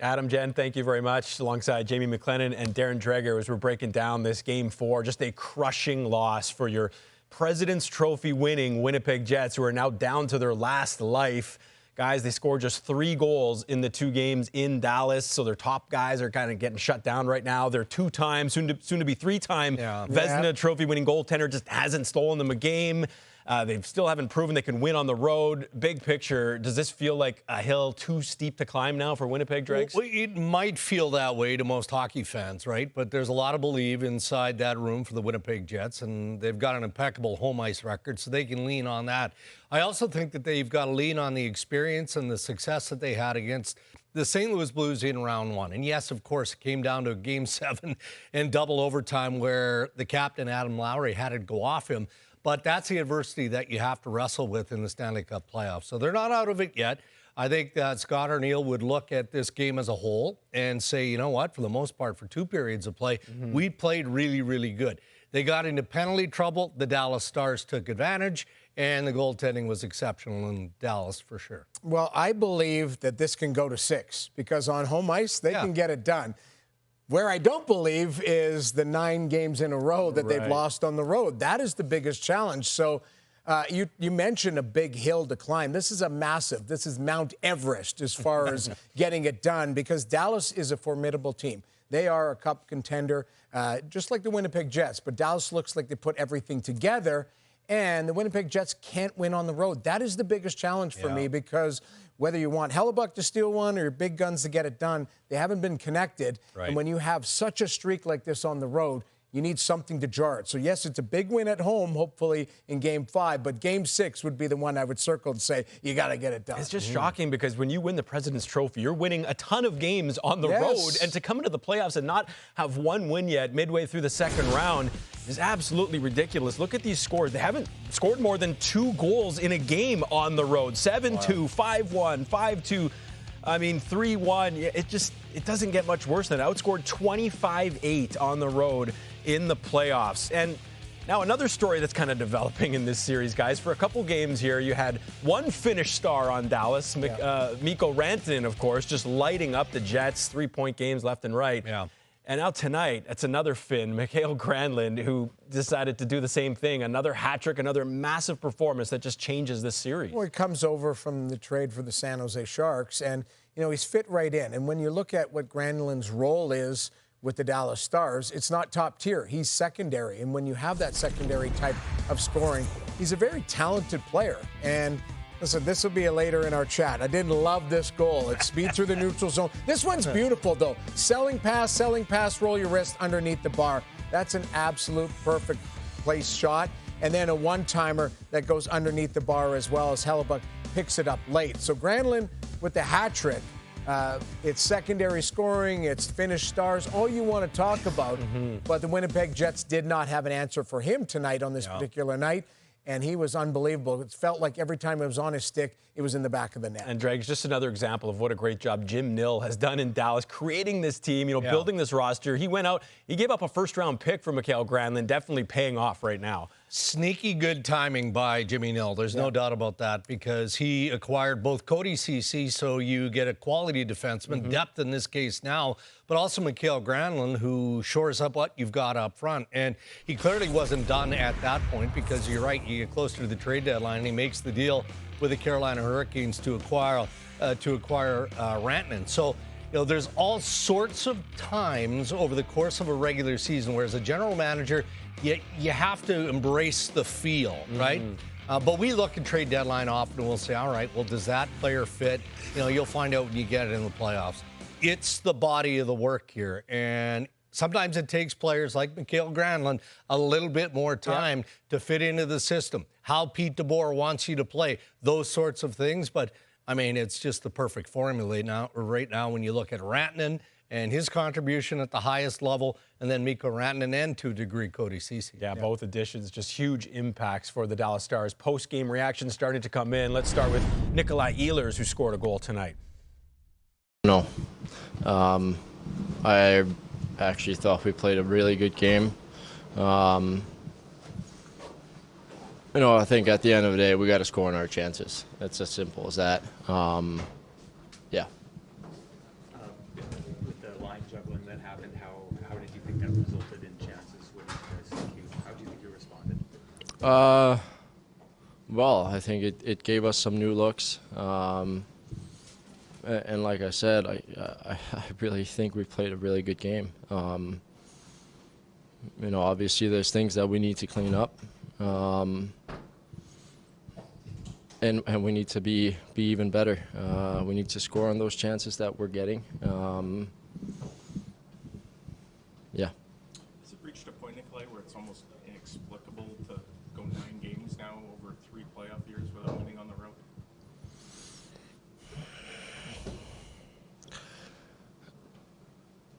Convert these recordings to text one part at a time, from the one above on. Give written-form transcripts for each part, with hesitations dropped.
Adam, Jen, thank you very much. Alongside Jamie McLennan and Darren Dreger, as we're breaking down this Game 4, just a crushing loss for your President's Trophy winning Winnipeg Jets, who are now down to their last life. Guys, they scored just 3 goals in the 2 games in Dallas, so their top guys are kind of getting shut down right now. They're 2-time, soon to be 3-time Vezina Trophy-winning goaltender just hasn't stolen them a game. They still haven't proven they can win on the road. Big picture, does this feel like a hill too steep to climb now for Winnipeg, Dregs? Well, it might feel that way to most hockey fans, right? But there's a lot of belief inside that room for the Winnipeg Jets, and they've got an impeccable home ice record, so they can lean on that. I also think that they've got to lean on the experience and the success that they had against the St. Louis Blues in round 1. And yes, of course, it came down to Game 7 and double overtime where the captain, Adam Lowry, had it go off him. But that's the adversity that you have to wrestle with in the Stanley Cup playoffs. So they're not out of it yet. I think that Scott Arnieal would look at this game as a whole and say, you know what, for the most part, for 2 periods of play, we played really, really good. They got into penalty trouble. The Dallas Stars took advantage, and the goaltending was exceptional in Dallas for sure. Well, I believe that this can go to 6 because on home ice, they can get it done. Where I don't believe is the 9 games in a row that they've lost on the road. That is the biggest challenge. So you mentioned a big hill to climb. This is this is Mount Everest as far as getting it done because Dallas is a formidable team. They are a cup contender, just like the Winnipeg Jets. But Dallas looks like they put everything together, and the Winnipeg Jets can't win on the road. That is the biggest challenge for me because whether you want Hellebuyck to steal one or your big guns to get it done, they haven't been connected. And when you have such a streak like this on the road, you need something to jar it. So, yes, it's a big win at home, hopefully, in Game 5. But Game 6 would be the one I would circle and say, you got to get it done. It's just shocking because when you win the President's Trophy, you're winning a ton of games on the road. And to come into the playoffs and not have one win yet midway through the second round is absolutely ridiculous. Look at these scores. They haven't scored more than 2 goals in a game on the road. 7-2, 5-1, 5-2. I mean, 3-1. It doesn't get much worse than that. Outscored 25-8 on the road in the playoffs. And now another story that's kind of developing in this series, guys. For a couple games here, you had one Finnish star on Dallas, Mikael Granlund, of course, just lighting up the Jets, 3-point games left and right. And now tonight, it's another Finn, Mikael Granlund, who decided to do the same thing. Another hat trick, another massive performance that just changes this series. Well, he comes over from the trade for the San Jose Sharks, and, you know, he's fit right in. And when you look at what Granlund's role is with the Dallas Stars, it's not top tier. He's secondary. And when you have that secondary type of scoring, he's a very talented player. And listen, this will be later in our chat. I didn't love this goal. It's speed through the neutral zone. This one's beautiful, though. Selling pass, roll your wrist underneath the bar. That's an absolute perfect place shot. And then a one-timer that goes underneath the bar as well as Hellebuyck picks it up late. So Granlund with the hat trick. It's secondary scoring, it's Finnish stars, all you want to talk about. But the Winnipeg Jets did not have an answer for him tonight on this particular night. And he was unbelievable. It felt like every time it was on his stick, it was in the back of the net. And Dregs, just another example of what a great job Jim Nill has done in Dallas, creating this team, building this roster. He went out, he gave up a first-round pick for Mikael Granlund, definitely paying off right now. Sneaky good timing by Jimmy Nill. There's no doubt about that because he acquired both Cody Ceci, so you get a quality defenseman, depth in this case now, but also Mikael Granlund, who shores up what you've got up front. And he clearly wasn't done at that point because you're right, you get closer to the trade deadline, and he makes the deal with the Carolina Hurricanes to acquire Rantanen. So, there's all sorts of times over the course of a regular season where as a general manager, you have to embrace the feel, right? But we look at trade deadline often and we'll say, all right, well, does that player fit? You'll find out when you get it in the playoffs. It's the body of the work here. And sometimes it takes players like Mikael Granlund a little bit more time to fit into the system. How Pete DeBoer wants you to play, those sorts of things. But, I mean, it's just the perfect formula right now when you look at Rantanen and his contribution at the highest level, and then Mikko Rantanen and, to a degree, Cody Ceci. Yeah, both additions, just huge impacts for the Dallas Stars. Post-game reactions starting to come in. Let's start with Nikolai Ehlers, who scored a goal tonight. No. I actually thought we played a really good game. I think at the end of the day, we got to score on our chances. It's as simple as that. that happened, how did you think that resulted in chances? What did you guys think? How do you think you responded? Well, I think it gave us some new looks. And like I said, I really think we played a really good game. You know, obviously there's things that we need to clean up. And we need to be even better. We need to score on those chances that we're getting. Yeah. Has it reached a point, Nikolai, where it's almost inexplicable to go 9 games now over 3 playoff years without winning on the road?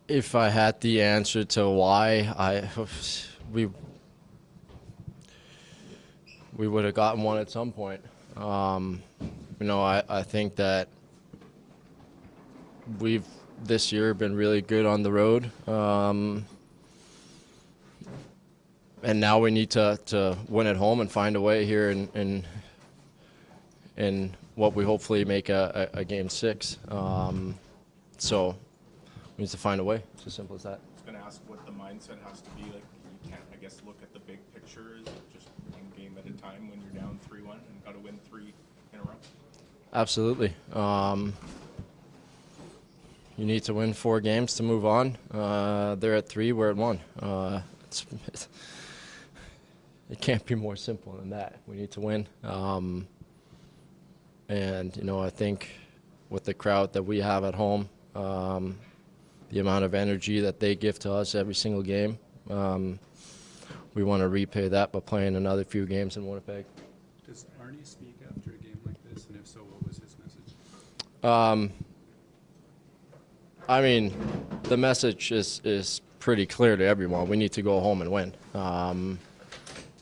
If I had the answer to why, we would have gotten one at some point. You know, I think that we've this year been really good on the road, and now we need to win at home and find a way here in what we hopefully make a game 6. So we need to find a way. It's as simple as that. I was going to ask what the mindset has to be like. You can't, I guess, look at the big picture. Is it just one game at a time when you're down 3-1 and got to win 3 in a row? Absolutely. You need to win 4 games to move on. They're at 3, we're at 1. It can't be more simple than that. We need to win. And, you know, I think with the crowd that we have at home, the amount of energy that they give to us every single game, we want to repay that by playing another few games in Winnipeg. Does Arnie speak after a game like this? And if so, what was his message? I mean, the message is pretty clear to everyone. We need to go home and win.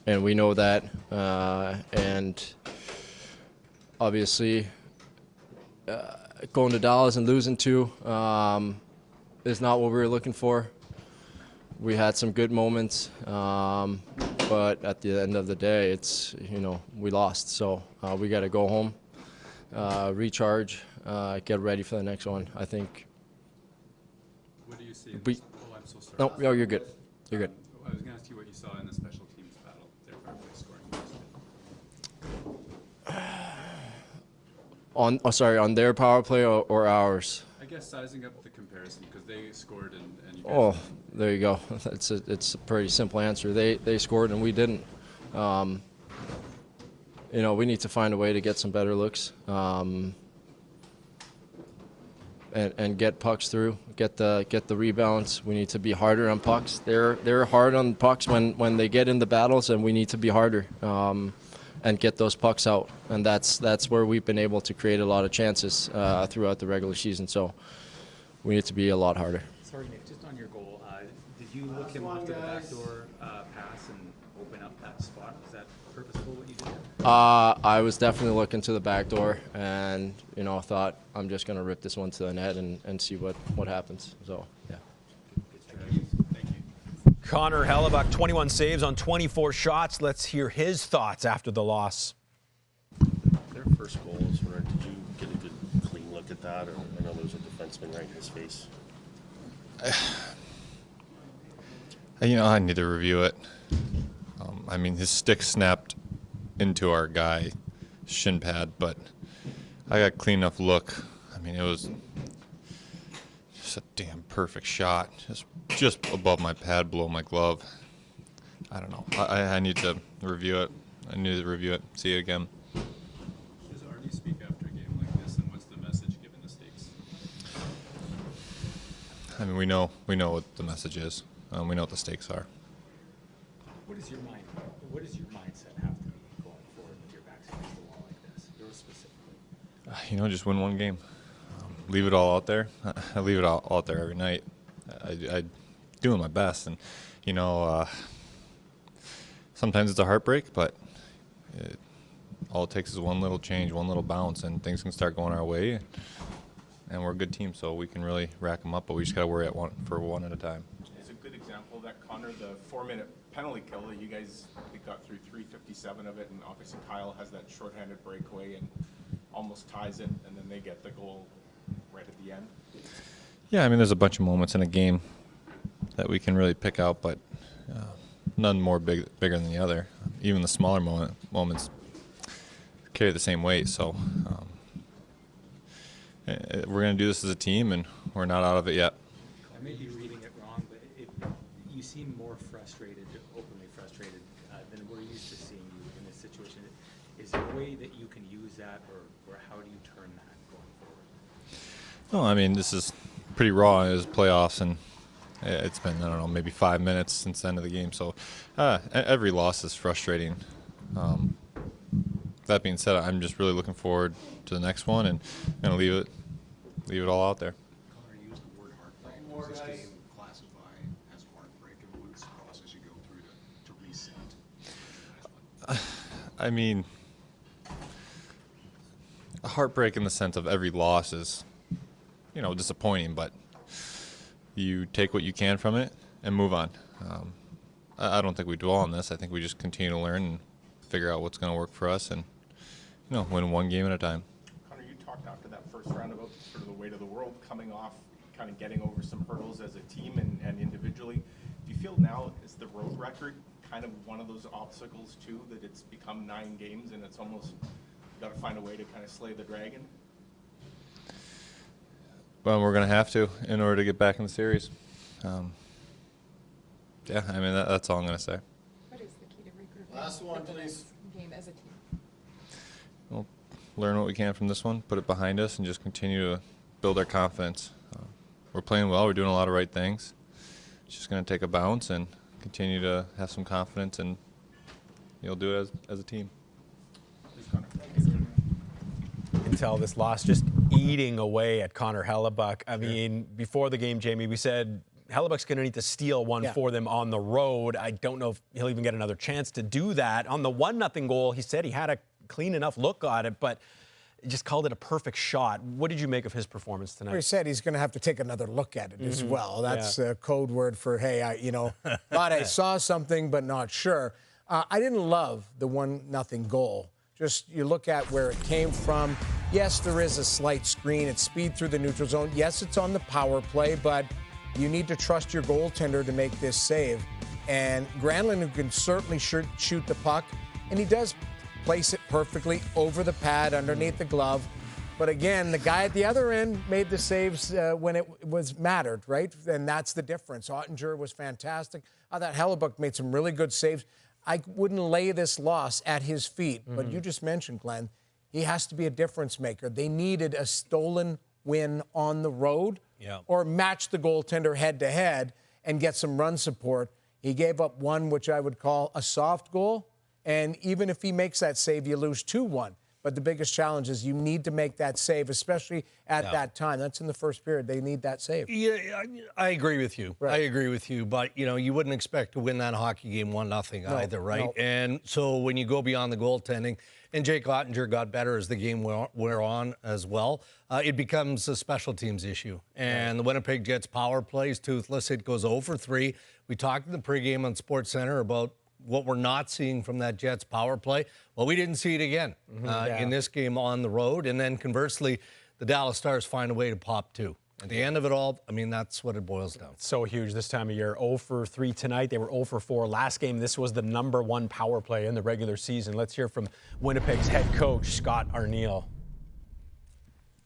And we know that. And obviously, going to Dallas and losing 2 is not what we were looking for. We had some good moments, but at the end of the day, it's, you know, we lost. So we got to go home, recharge, get ready for the next one. I think. What do you see? We, oh, I'm so sorry. no, you're good. You're good. I was going to ask you what you saw in the special teams battle. Their power play scoring. On their power play or ours? I guess sizing up the comparison because they scored and you guys. Oh, there you go. It's a pretty simple answer. They scored and we didn't. You know, we need to find a way to get some better looks. And get pucks through, get the rebounds. We need to be harder on pucks. They're hard on pucks when they get in the battles, and we need to be harder and get those pucks out. And that's where we've been able to create a lot of chances throughout the regular season. So we need to be a lot harder. Sorry, Nick, just on your goal, did you look him off to the backdoor pass and open up that spot? Was that purposeful what you did? I was definitely looking to the back door, and you know, thought I'm just gonna rip this one to the net and see what happens. So yeah. Thank you. Connor Hellebuyck, 21 saves on 24 shots. Let's hear his thoughts after the loss. Their first goal is where did you get a good clean look at that, or I know there was a defenseman right in his face? You know, I need to review it. I mean, his stick snapped into our guy shin pad, but I got a clean enough look. I mean, it was just a damn perfect shot, just above my pad, below my glove. I don't know. I need to review it. I need to review it, see it again. Does Arnie speak after a game like this, and what's the message given the stakes? I mean, we know what the message is. We know what the stakes are. What is your mindset have to be going forward with your backs against the wall like this? Yours specifically. You know, just win one game. Leave it all out there. I leave it all out there every night. I doing my best, and you know, sometimes it's a heartbreak, but all it takes is one little change, one little bounce, and things can start going our way. And we're a good team, so we can really rack them up, but we just got to worry for one at a time. It's a good example of that, Connor, the 4-minute penalty kill that you guys got through 3:57 of it, and obviously Kyle has that shorthanded breakaway and almost ties it, and then they get the goal right at the end. Yeah, I mean, there's a bunch of moments in a game that we can really pick out, but none more bigger than the other. Even the smaller moments carry the same weight. So we're going to do this as a team, and we're not out of it yet. I may be reading it wrong, but you seem more frustrated, openly frustrated, than we're used to seeing you in this situation. Is there a way that you can use that, or how do you turn that going forward? No, I mean, this is pretty raw. It was playoffs, and it's been, I don't know, maybe 5 minutes since the end of the game. So every loss is frustrating. That being said, I'm just really looking forward to the next one, and going to leave it all out there. Connor used the word heartbreak. Does this game classify as heartbreak, and what's the process you go through to reset? I mean, heartbreak in the sense of every loss is, disappointing, but you take what you can from it and move on. I don't think we dwell on this. I think we just continue to learn and figure out what's going to work for us, and win one game at a time. Connor, you talked after that first round about sort of the weight of the world coming off, kind of getting over some hurdles as a team and individually. Do you feel now is the road record kind of one of those obstacles too, that it's become 9 games and it's almost you got to find a way to kind of slay the dragon? Well, we're going to have to in order to get back in the series. Yeah, I mean, that's all I'm going to say. What is the key to regrouping? Last one, please. Game as a team. We'll learn what we can from this one, put it behind us, and just continue to build our confidence. We're playing well. We're doing a lot of right things. It's just going to take a bounce and continue to have some confidence, and you'll do it as a team. You can tell this loss just eating away at Connor Hellebuyck. I mean, before the game, Jamie, we said Hellebuyck's going to need to steal one for them on the road. I don't know if he'll even get another chance to do that. On the 1-0 goal, he said he had a clean enough look at it, but just called it a perfect shot. What did you make of his performance tonight? He said he's going to have to take another look at it as well. That's a code word for, hey, thought I saw something, but not sure. I didn't love the 1-0 goal. Just you look at where it came from. Yes, there is a slight screen. It's speed through the neutral zone. Yes, it's on the power play, but you need to trust your goaltender to make this save. And Granlund, who can certainly shoot the puck, and he does place it perfectly over the pad underneath the glove. But again, the guy at the other end made the saves when it was mattered, right? And that's the difference. Oettinger was fantastic. I thought Hellebuyck made some really good saves. I wouldn't lay this loss at his feet, but you just mentioned, Glenn, he has to be a difference maker. They needed a stolen win on the road or match the goaltender head-to-head and get some run support. He gave up one, which I would call a soft goal. And even if he makes that save, you lose 2-1. But the biggest challenge is you need to make that save, especially at that time. That's in the first period. They need that save. Yeah, I agree with you. Right. I agree with you. But, you wouldn't expect to win that hockey game 1-0 either, right? No. And so when you go beyond the goaltending, and Jake Oettinger got better as the game went on as well, it becomes a special teams issue. And the Winnipeg Jets power play is toothless. It goes 0-for-3. We talked in the pregame on SportsCenter about what we're not seeing from that Jets power play. Well, we didn't see it again in this game on the road. And then conversely, the Dallas Stars find a way to pop 2. At the end of it all, I mean, that's what it boils down. So huge this time of year. 0-for-3 tonight. They were 0-for-4 last game. This was the #1 power play in the regular season. Let's hear from Winnipeg's head coach, Scott Arnieal.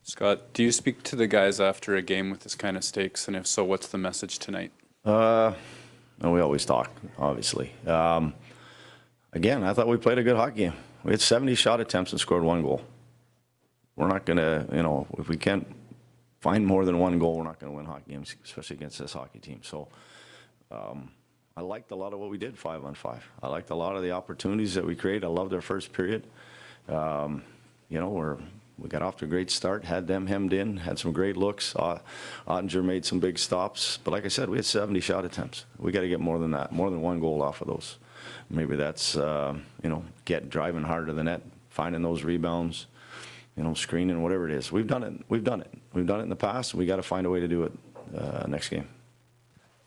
Scott, do you speak to the guys after a game with this kind of stakes? And if so, what's the message tonight? And we always talk, obviously. Again, I thought we played a good hockey game. We had 70 shot attempts and scored 1 goal. We're not going to, if we can't find more than 1 goal, we're not going to win hockey games, especially against this hockey team. So I liked a lot of what we did 5-on-5. I liked a lot of the opportunities that we created. I loved our first period. We got off to a great start, had them hemmed in, had some great looks. Oettinger made some big stops. But like I said, we had 70 shot attempts. We got to get more than that, more than 1 goal off of those. Maybe that's, driving hard to the net, finding those rebounds, screening, whatever it is. We've done it. We've done it in the past. We got to find a way to do it next game.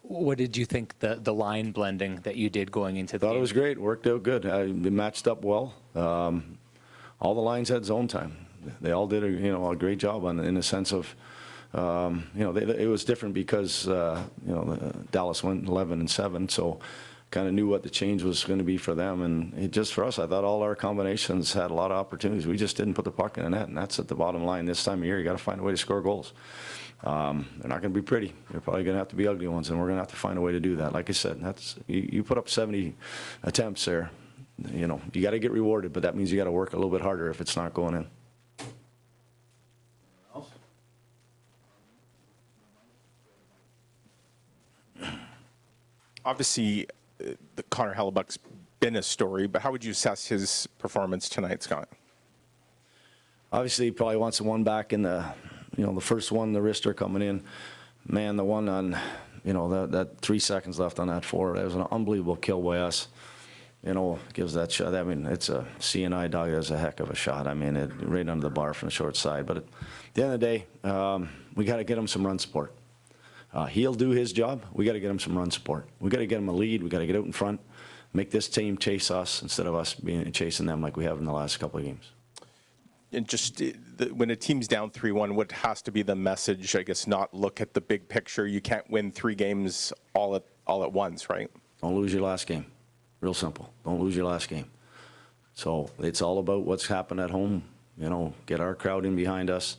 What did you think the line blending that you did going into the game? Thought it was great. Worked out good. It matched up well. All the lines had zone time. They all did a great job in the sense of It was different because Dallas went 11-7, so kind of knew what the change was going to be for them. And just for us, I thought all our combinations had a lot of opportunities. We just didn't put the puck in the net, and that's at the bottom line. This time of year, you got to find a way to score goals. They're not going to be pretty. They're probably going to have to be ugly ones, and we're going to have to find a way to do that. Like I said, you put up 70 attempts there. You got to get rewarded, but that means you got to work a little bit harder if it's not going in. Obviously, the Connor Hellebuyck's been a story, but how would you assess his performance tonight, Scott? Obviously, he probably wants the one back in the first one, the wrister coming in. Man, the one on, that 3 seconds left on that forward, that was an unbelievable kill by us. Gives that shot. I mean, it's a CNI dog. That's a heck of a shot. I mean, right under the bar from the short side. But at the end of the day, we got to get him some run support. He'll do his job. We got to get him some run support. We got to get him a lead. We got to get out in front, make this team chase us instead of us chasing them like we have in the last couple of games. And just when a team's down 3-1, what has to be the message? I guess not look at the big picture. You can't win 3 games all at once, right? Don't lose your last game. Real simple. Don't lose your last game. So it's all about what's happened at home. Get our crowd in behind us.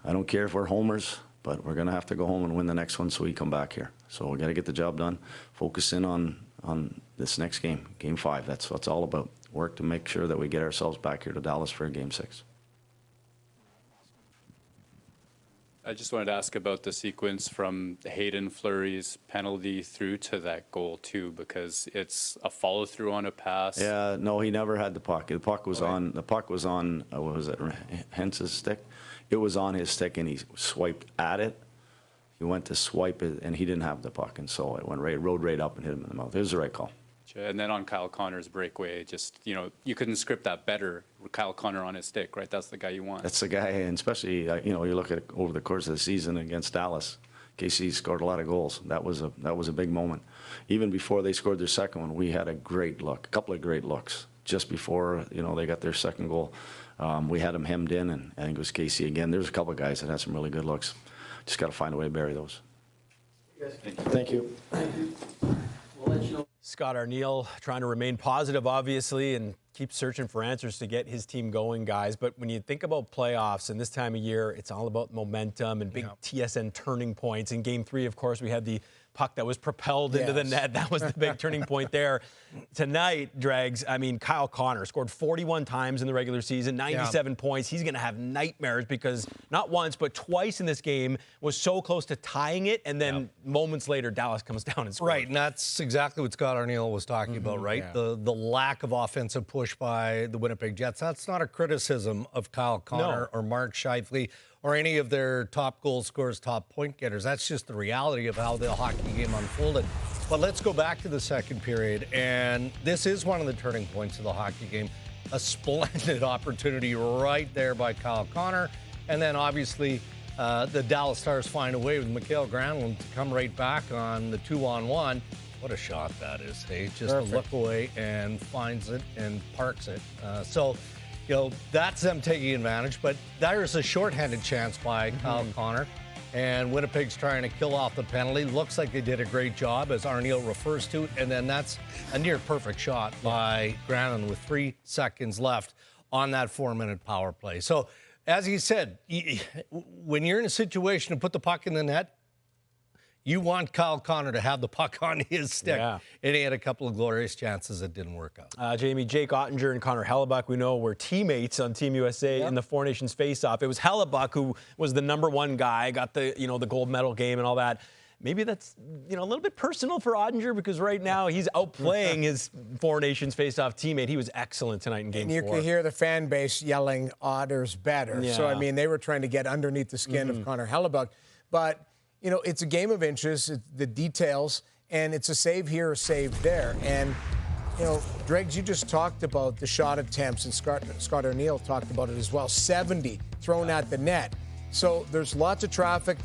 I don't care if we're homers, but we're going to have to go home and win the next one so we come back here. So we got to get the job done. Focus in on this next game, Game 5. That's what it's all about. Work to make sure that we get ourselves back here to Dallas for Game 6. I just wanted to ask about the sequence from Hayden Fleury's penalty through to that goal too, because it's a follow through on a pass. Yeah, no, he never had the puck. The puck was on. The puck was on. What was it? Hence's stick. It was on his stick, and he swiped at it. He went to swipe it, and he didn't have the puck, and so it rode right up and hit him in the mouth. It was the right call. And then on Kyle Connor's breakaway, just, you couldn't script that better. Kyle Connor on his stick, right? That's the guy you want. That's the guy, and especially, you look at it over the course of the season against Dallas. KC scored a lot of goals. That was a big moment. Even before they scored their second one, we had a couple of great looks. Just before, they got their second goal, we had them hemmed in, and I think it was KC again. There's a couple of guys that had some really good looks. Just got to find a way to bury those. Thank you. Scott Arnieal trying to remain positive, obviously, and keep searching for answers to get his team going, guys. But when you think about playoffs and this time of year, it's all about momentum and big TSN turning points. In Game 3, of course, we had the puck that was propelled into the net. That was the big turning point there. Tonight, Dregs, Kyle Connor scored 41 times in the regular season, 97 points. He's going to have nightmares because not once, but twice in this game was so close to tying it, and then moments later, Dallas comes down and scores. Right, and that's exactly what Scott Arnieal was talking about, right? Yeah. The lack of offensive push by the Winnipeg Jets. That's not a criticism of Kyle Connor or Mark Scheifele or any of their top goal scorers, top point getters. That's just the reality of how the hockey game unfolded. But let's go back to the second period, and this is one of the turning points of the hockey game. A splendid opportunity right there by Kyle Connor, and then obviously the Dallas Stars find a way with Mikael Granlund to come right back on the 2-on-1. What a shot that is, hey? Just a look away and finds it and parks it. That's them taking advantage, but there's a shorthanded chance by Kyle Connor, and Winnipeg's trying to kill off the penalty. Looks like they did a great job, as Arnieal refers to, and then that's a near-perfect shot by Granlund with 3 seconds left on that 4-minute power play. So, as he said, when you're in a situation to put the puck in the net, you want Kyle Connor to have the puck on his stick. Yeah. And he had a couple of glorious chances that didn't work out. Jamie, Jake Oettinger and Connor Hellebuyck, we know, were teammates on Team USA in the Four Nations face-off. It was Hellebuyck who was the #1 guy, got the the gold medal game and all that. Maybe that's a little bit personal for Oettinger because right now he's outplaying his Four Nations face-off teammate. He was excellent tonight in Game 4. And you could hear the fan base yelling, "Otter's better." Yeah. So, they were trying to get underneath the skin of Connor Hellebuyck. But it's a game of inches, the details, and it's a save here, a save there. And, Dregs, you just talked about the shot attempts, and Scott Arnieal talked about it as well. 70 thrown at the net. So there's lots of traffic,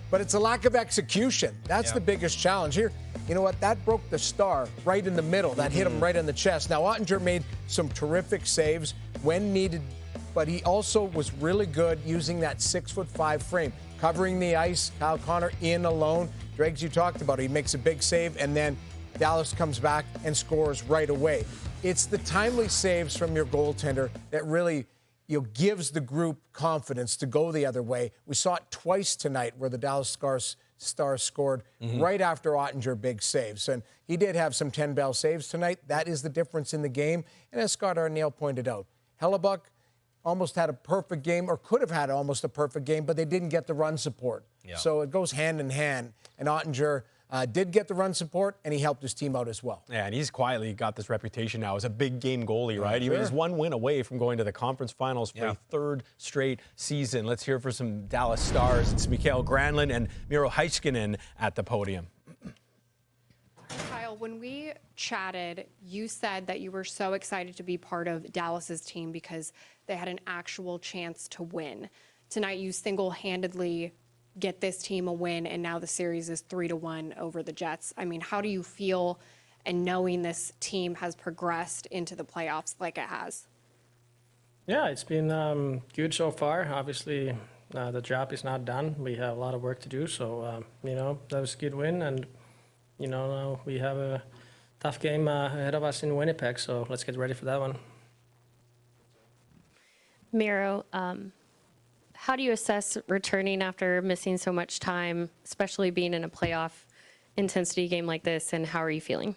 but it's a lack of execution. That's the biggest challenge here. You know what? That broke the star right in the middle. That hit him right in the chest. Now, Oettinger made some terrific saves when needed but he also was really good using that 6'5" frame, covering the ice. Kyle Connor in alone. Dregs, you talked about it. He makes a big save, and then Dallas comes back and scores right away. It's the timely saves from your goaltender that really gives the group confidence to go the other way. We saw it twice tonight where the Dallas Stars scored right after Oettinger big saves. And he did have some 10-bell saves tonight. That is the difference in the game. And as Scott Arnieal pointed out, Hellebuyck almost had a perfect game, or could have had almost a perfect game, but they didn't get the run support. Yeah. So it goes hand in hand. And Oettinger did get the run support, and he helped his team out as well. Yeah, and he's quietly got this reputation now as a big game goalie, right? Sure. He was one win away from going to the conference finals for a third straight season. Let's hear for some Dallas Stars. It's Mikael Granlund and Miro Heiskanen at the podium. Kyle, when we chatted, you said that you were so excited to be part of Dallas's team because they had an actual chance to win. Tonight, you single-handedly get this team a win, and now the series is 3-1 over the Jets. I mean, how do you feel in knowing this team has progressed into the playoffs like it has? Yeah, it's been good so far. Obviously, the job is not done. We have a lot of work to do, so, that was a good win, and, now we have a tough game ahead of us in Winnipeg, so let's get ready for that one. Miro, how do you assess returning after missing so much time, especially being in a playoff intensity game like this, and how are you feeling?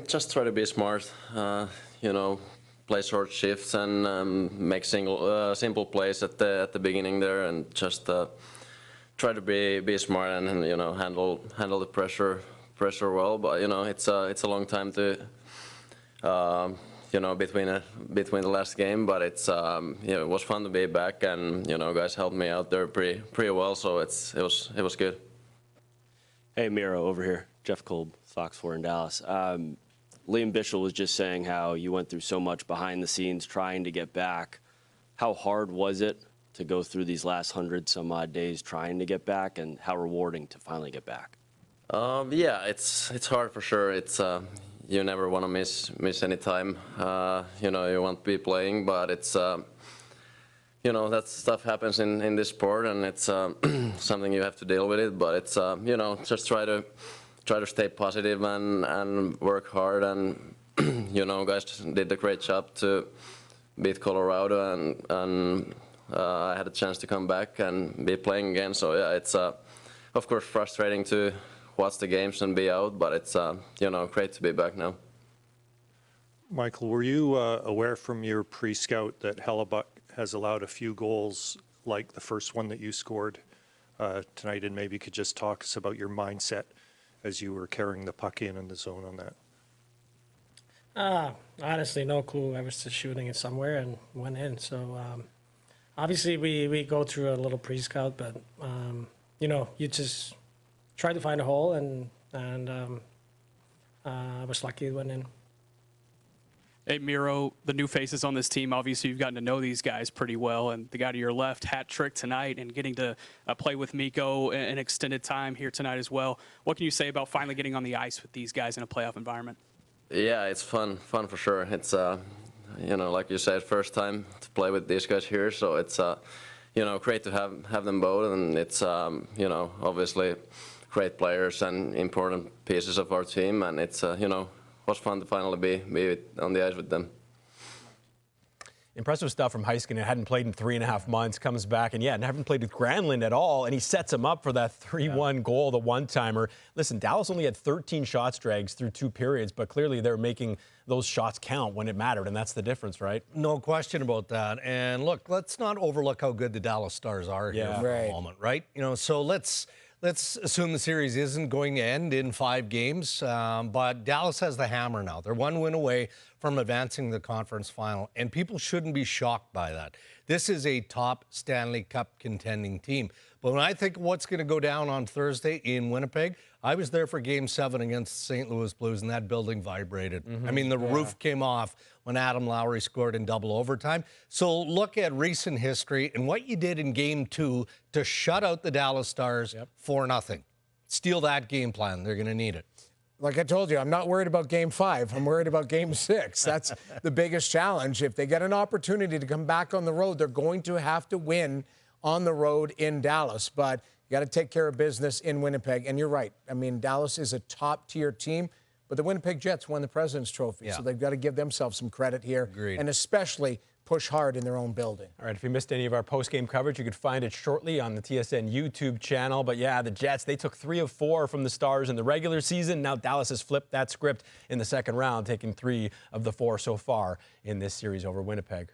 Just try to be smart, play short shifts and make simple plays at the beginning there, and just try to be smart and handle the pressure well. But it's a long time to between the last game, but it was fun to be back, and guys helped me out there pretty well, so it was good. Hey Miro, over here, Jeff Kolb, Fox 4 in Dallas. Liam Bichel was just saying how you went through so much behind the scenes trying to get back. How hard was it to go through these last 100-some-odd days trying to get back, and how rewarding to finally get back? Yeah, it's hard for sure. It's you never want to miss any time. You want to be playing, but it's that stuff happens in this sport, and it's something you have to deal with it. But it's just try to stay positive and work hard, and guys did a great job to beat Colorado, and I had a chance to come back and be playing again. So yeah, it's of course frustrating to watch the games and be out, but it's great to be back now. Michael, were you aware from your pre-scout that Hellebuyck has allowed a few goals like the first one that you scored tonight, and maybe you could just talk us about your mindset as you were carrying the puck in the zone on that? Honestly, no clue. I was just shooting it somewhere and went in. So obviously we go through a little pre-scout, but you just try to find a hole, and I was lucky it went in. Hey, Miro, the new faces on this team, obviously you've gotten to know these guys pretty well, and the guy to your left, hat trick tonight, and getting to play with Mikko an extended time here tonight as well. What can you say about finally getting on the ice with these guys in a playoff environment? Yeah, it's fun for sure. It's, like you said, first time to play with these guys here, so it's, great to have them both, and it's, obviously great players and important pieces of our team, and it's, was fun to finally be on the ice with them. Impressive stuff from Heiskanen. Hadn't played in 3.5 months, comes back, and haven't played with Granlund at all, and he sets him up for that 3-1 goal, the one-timer. Listen, Dallas only had 13 shots drags through 2 periods, but clearly they're making those shots count when it mattered, and that's the difference, right? No question about that. And look, let's not overlook how good the Dallas Stars are here for a moment, right? So let's assume the series isn't going to end in 5 games, but Dallas has the hammer now. They're 1 win away from advancing the conference final, and people shouldn't be shocked by that. This is a top Stanley Cup contending team. But when I think of what's going to go down on Thursday in Winnipeg, I was there for Game 7 against the St. Louis Blues, and that building vibrated. I mean, the roof came off when Adam Lowry scored in double overtime. So look at recent history and what you did in Game 2 to shut out the Dallas Stars 4-0. Steal that game plan. They're going to need it. Like I told you, I'm not worried about Game 5. I'm worried about Game 6. That's the biggest challenge. If they get an opportunity to come back on the road, they're going to have to win on the road in Dallas. But you got to take care of business in Winnipeg. And you're right. I mean, Dallas is a top-tier team, but the Winnipeg Jets won the President's Trophy, so they've got to give themselves some credit here. Agreed. And especially push hard in their own building. All right, if you missed any of our post-game coverage, you could find it shortly on the TSN YouTube channel. But yeah, the Jets, they took 3 of 4 from the Stars in the regular season. Now Dallas has flipped that script in the second round, taking 3 of the 4 so far in this series over Winnipeg.